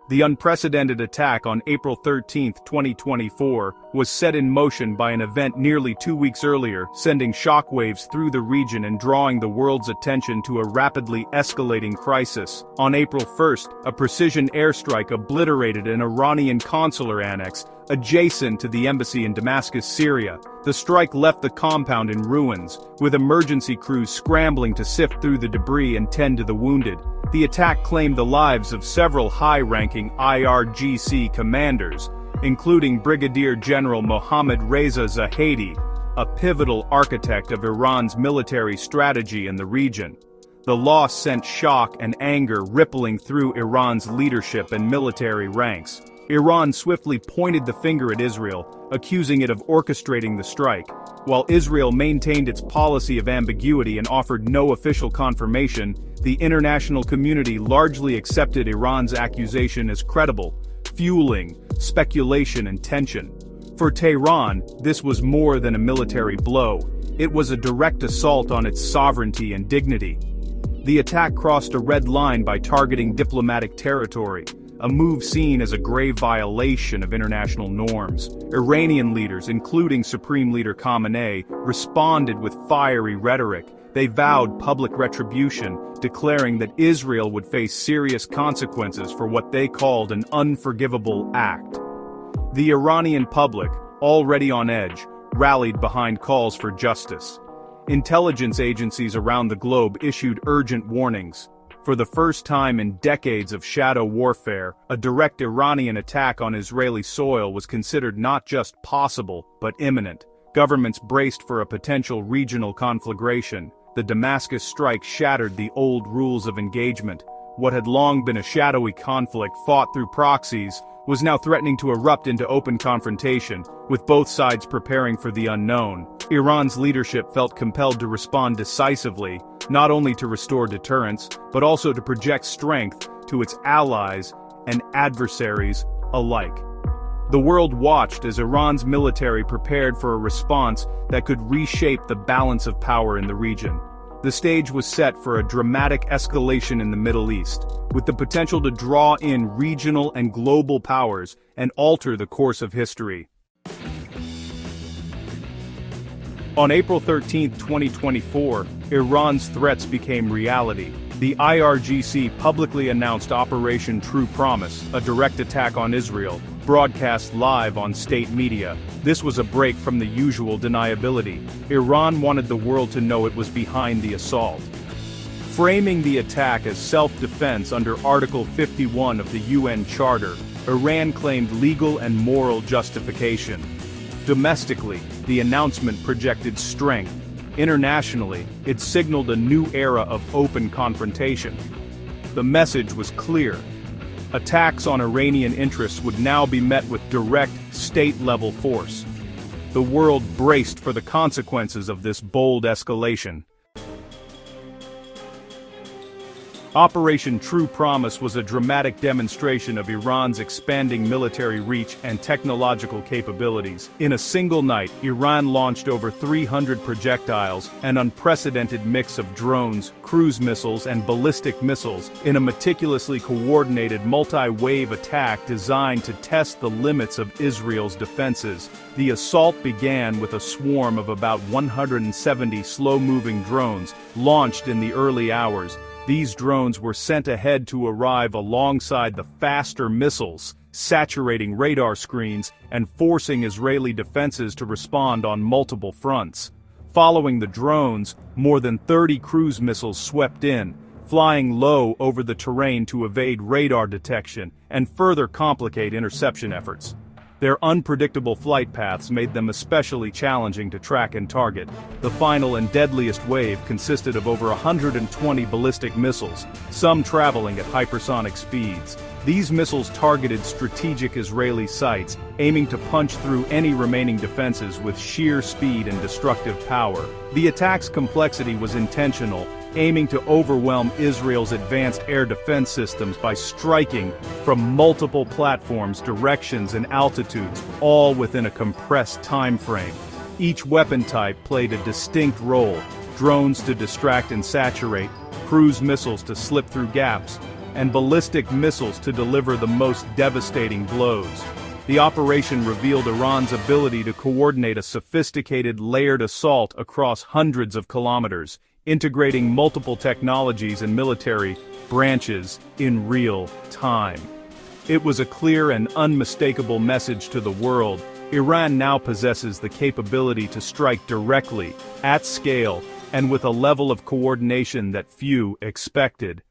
The unprecedented attack on April 13, 2024, was set in motion by an event nearly 2 weeks earlier, sending shockwaves through the region and drawing the world's attention to a rapidly escalating crisis. On April 1st, a precision airstrike obliterated an Iranian consular annex adjacent to the embassy in Damascus, Syria. The strike left the compound in ruins, with emergency crews scrambling to sift through the debris and tend to the wounded. The attack claimed the lives of several high-ranking IRGC commanders, including Brigadier General Mohammad Reza Zahedi, a pivotal architect of Iran's military strategy in the region. The loss sent shock and anger rippling through Iran's leadership and military ranks. Iran swiftly pointed the finger at Israel, accusing it of orchestrating the strike. While Israel maintained its policy of ambiguity and offered no official confirmation, the international community largely accepted Iran's accusation as credible, fueling speculation and tension. For Tehran, this was more than a military blow. It was a direct assault on its sovereignty and dignity. The attack crossed a red line by targeting diplomatic territory, a move seen as a grave violation of international norms. Iranian leaders, including Supreme Leader Khamenei, responded with fiery rhetoric. They vowed public retribution, declaring that Israel would face serious consequences for what they called an unforgivable act. The Iranian public, already on edge, rallied behind calls for justice. Intelligence agencies around the globe issued urgent warnings. For the first time in decades of shadow warfare, a direct Iranian attack on Israeli soil was considered not just possible, but imminent. Governments braced for a potential regional conflagration. The Damascus strike shattered the old rules of engagement. What had long been a shadowy conflict fought through proxies was now threatening to erupt into open confrontation, with both sides preparing for the unknown. Iran's leadership felt compelled to respond decisively, not only to restore deterrence, but also to project strength to its allies and adversaries alike. The world watched as Iran's military prepared for a response that could reshape the balance of power in the region. The stage was set for a dramatic escalation in the Middle East, with the potential to draw in regional and global powers and alter the course of history. On April 13, 2024, Iran's threats became reality. The IRGC publicly announced Operation True Promise, a direct attack on Israel, broadcast live on state media. This was a break from the usual deniability. Iran wanted the world to know it was behind the assault. Framing the attack as self-defense under Article 51 of the UN Charter, Iran claimed legal and moral justification. Domestically, the announcement projected strength. Internationally, it signaled a new era of open confrontation. The message was clear. Attacks on Iranian interests would now be met with direct, state-level force. The world braced for the consequences of this bold escalation. Operation True Promise was a dramatic demonstration of Iran's expanding military reach and technological capabilities. In a single night, Iran launched over 300 projectiles, an unprecedented mix of drones, cruise missiles, and ballistic missiles, in a meticulously coordinated multi-wave attack designed to test the limits of Israel's defenses. The assault began with a swarm of about 170 slow-moving drones, launched in the early hours. These drones were sent ahead to arrive alongside the faster missiles, saturating radar screens and forcing Israeli defenses to respond on multiple fronts. Following the drones, more than 30 cruise missiles swept in, flying low over the terrain to evade radar detection and further complicate interception efforts. Their unpredictable flight paths made them especially challenging to track and target. The final and deadliest wave consisted of over 120 ballistic missiles, some traveling at hypersonic speeds. These missiles targeted strategic Israeli sites, aiming to punch through any remaining defenses with sheer speed and destructive power. The attack's complexity was intentional, aiming to overwhelm Israel's advanced air defense systems by striking from multiple platforms, directions, and altitudes, all within a compressed time frame. Each weapon type played a distinct role: drones to distract and saturate, cruise missiles to slip through gaps, and ballistic missiles to deliver the most devastating blows. The operation revealed Iran's ability to coordinate a sophisticated layered assault across hundreds of kilometers, integrating multiple technologies and military branches in real time. It was a clear and unmistakable message to the world. Iran now possesses the capability to strike directly, at scale, and with a level of coordination that few expected.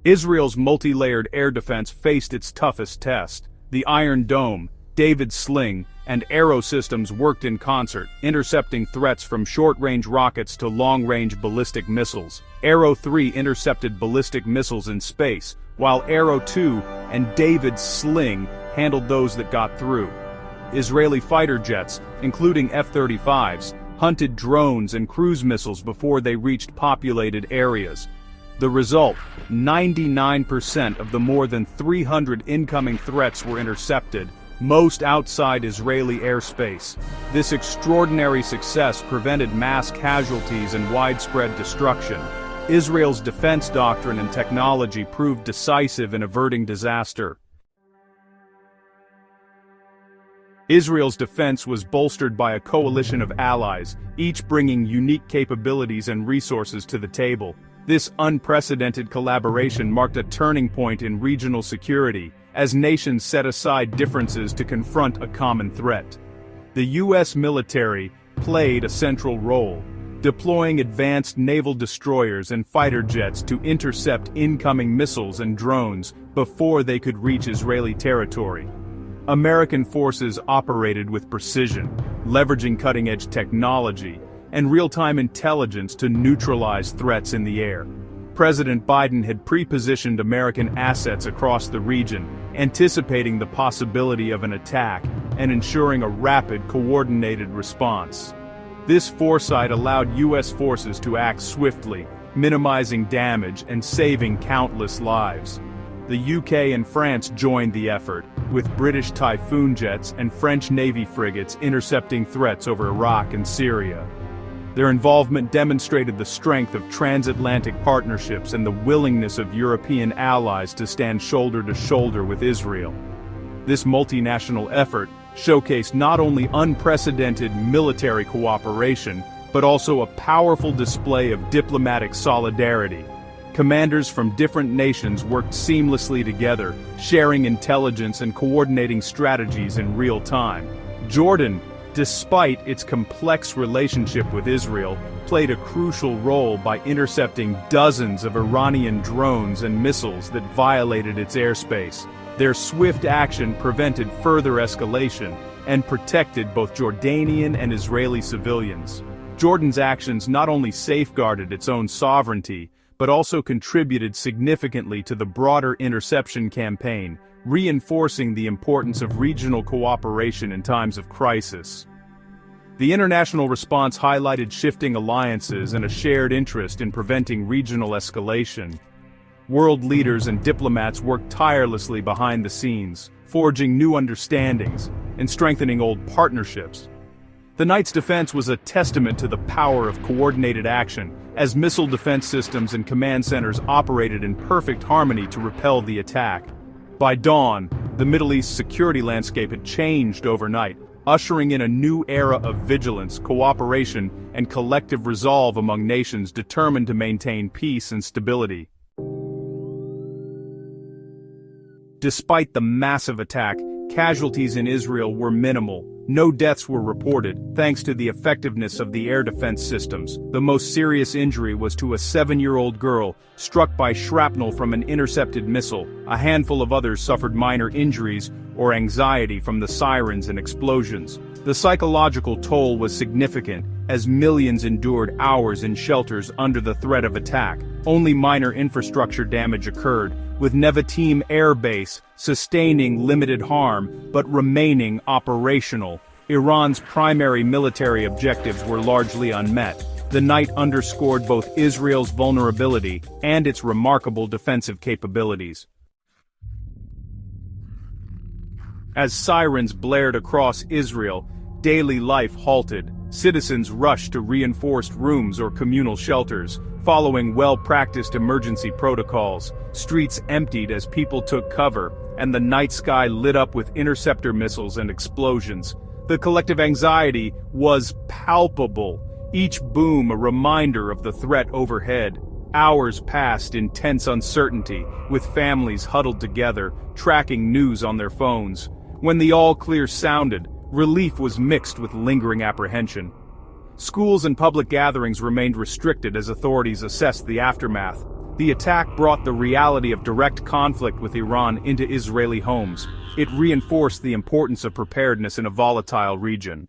Israel's multi-layered air defense faced its toughest test. The Iron Dome, David's Sling, and Arrow systems worked in concert, intercepting threats from short-range rockets to long-range ballistic missiles. Arrow 3 intercepted ballistic missiles in space, while Arrow 2 and David's Sling handled those that got through. Israeli fighter jets, including F-35s, hunted drones and cruise missiles before they reached populated areas. The result, 99% of the more than 300 incoming threats were intercepted, most outside Israeli airspace. This extraordinary success prevented mass casualties and widespread destruction. Israel's defense doctrine and technology proved decisive in averting disaster. Israel's defense was bolstered by a coalition of allies, each bringing unique capabilities and resources to the table. This unprecedented collaboration marked a turning point in regional security, as nations set aside differences to confront a common threat. The U.S. military played a central role, deploying advanced naval destroyers and fighter jets to intercept incoming missiles and drones before they could reach Israeli territory. American forces operated with precision, leveraging cutting-edge technology and real-time intelligence to neutralize threats in the air. President Biden had pre-positioned American assets across the region, anticipating the possibility of an attack and ensuring a rapid, coordinated response. This foresight allowed U.S. forces to act swiftly, minimizing damage and saving countless lives. The UK and France joined the effort, with British Typhoon jets and French Navy frigates intercepting threats over Iraq and Syria. Their involvement demonstrated the strength of transatlantic partnerships and the willingness of European allies to stand shoulder to shoulder with Israel. This multinational effort showcased not only unprecedented military cooperation, but also a powerful display of diplomatic solidarity. Commanders from different nations worked seamlessly together, sharing intelligence and coordinating strategies in real time. Jordan, despite its complex relationship with Israel, played a crucial role by intercepting dozens of Iranian drones and missiles that violated its airspace. Their swift action prevented further escalation and protected both Jordanian and Israeli civilians. Jordan's actions not only safeguarded its own sovereignty, but also contributed significantly to the broader interception campaign, reinforcing the importance of regional cooperation in times of crisis. The international response highlighted shifting alliances and a shared interest in preventing regional escalation. World leaders and diplomats worked tirelessly behind the scenes, forging new understandings and strengthening old partnerships. The night's defense was a testament to the power of coordinated action, as missile defense systems and command centers operated in perfect harmony to repel the attack. By dawn, the Middle East security landscape had changed overnight, ushering in a new era of vigilance, cooperation, and collective resolve among nations determined to maintain peace and stability. Despite the massive attack, casualties in Israel were minimal. No deaths were reported, thanks to the effectiveness of the air defense systems. The most serious injury was to a 7-year-old girl, struck by shrapnel from an intercepted missile. A handful of others suffered minor injuries or anxiety from the sirens and explosions. The psychological toll was significant, as millions endured hours in shelters under the threat of attack. Only minor infrastructure damage occurred, with Nevatim Air Base sustaining limited harm but remaining operational. Iran's primary military objectives were largely unmet. The night underscored both Israel's vulnerability and its remarkable defensive capabilities. As sirens blared across Israel, daily life halted. Citizens rushed to reinforced rooms or communal shelters, Following well-practiced emergency protocols, streets emptied as people took cover, and the night sky lit up with interceptor missiles and explosions. The collective anxiety was palpable, each boom a reminder of the threat overhead. Hours passed in tense uncertainty, with families huddled together, tracking news on their phones. When the all-clear sounded, relief was mixed with lingering apprehension. Schools and public gatherings remained restricted as authorities assessed the aftermath. The attack brought the reality of direct conflict with Iran into Israeli homes. It reinforced the importance of preparedness in a volatile region.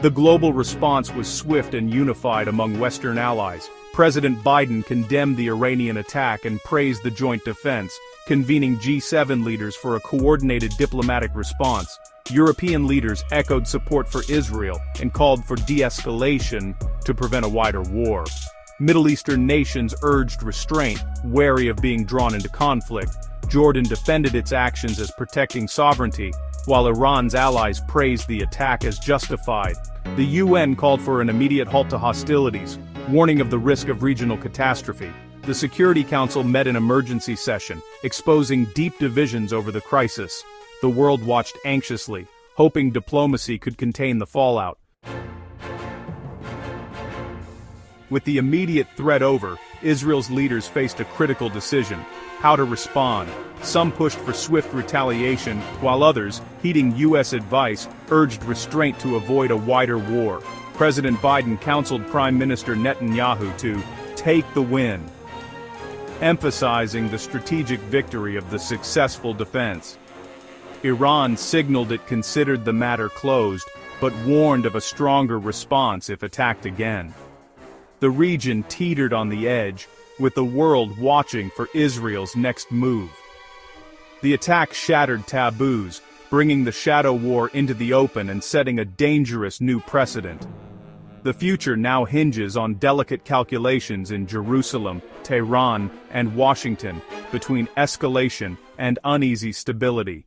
The global response was swift and unified among Western allies. President Biden condemned the Iranian attack and praised the joint defense, convening G7 leaders for a coordinated diplomatic response. European leaders echoed support for Israel and called for de-escalation to prevent a wider war. Middle Eastern nations urged restraint, wary of being drawn into conflict. Jordan defended its actions as protecting sovereignty, while Iran's allies praised the attack as justified. The UN called for an immediate halt to hostilities, warning of the risk of regional catastrophe. The Security Council met an emergency session, exposing deep divisions over the crisis. The world watched anxiously, hoping diplomacy could contain the fallout. With the immediate threat over, Israel's leaders faced a critical decision: how to respond. Some pushed for swift retaliation, while others, heeding U.S. advice, urged restraint to avoid a wider war. President Biden counseled Prime Minister Netanyahu to take the win, emphasizing the strategic victory of the successful defense. Iran signaled it considered the matter closed, but warned of a stronger response if attacked again. The region teetered on the edge, with the world watching for Israel's next move. The attack shattered taboos, bringing the shadow war into the open and setting a dangerous new precedent. The future now hinges on delicate calculations in Jerusalem, Tehran, and Washington, between escalation and uneasy stability.